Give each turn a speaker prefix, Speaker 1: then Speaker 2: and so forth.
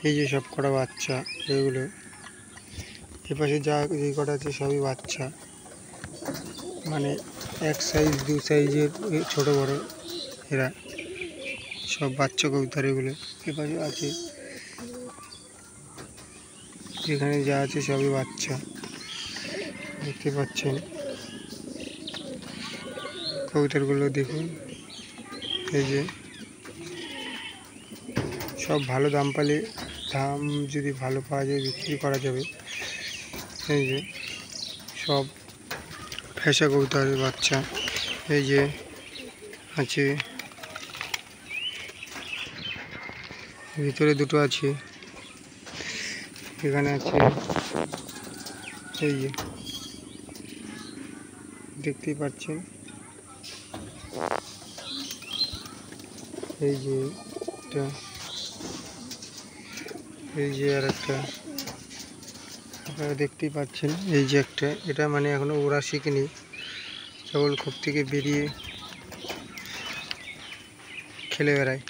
Speaker 1: এই যে সব কটা বাচ্চা, এগুলো এপাশে যা যে কটা আছে সবই বাচ্চা, মানে এক সাইজ দু সাইজের ছোট বড় এরা সব বাচ্চা কবুতর। এগুলো এপাশে আছে, এখানে যা আছে সবই বাচ্চা, দেখতে পাচ্ছেন। কবুতরগুলো দেখুন, এই যে সব ভালো দাম পেলে, দাম যদি ভালো পাওয়া যায় বিক্রি করা যাবে। এই যে সব ফ্যাসা কবুতরের বাচ্চা, এই যে আছে, ভিতরে দুটো আছে, এখানে আছে, এই যে দেখতেই পাচ্ছেন। এই যে একটা, এই যে আর একটা, আপনারা দেখতেই পাচ্ছেন। এই যে একটা, এটা মানে এখনো ওরা শিখেনি, কেবল খোপ থেকে বেরিয়ে খেলে বেড়ায়।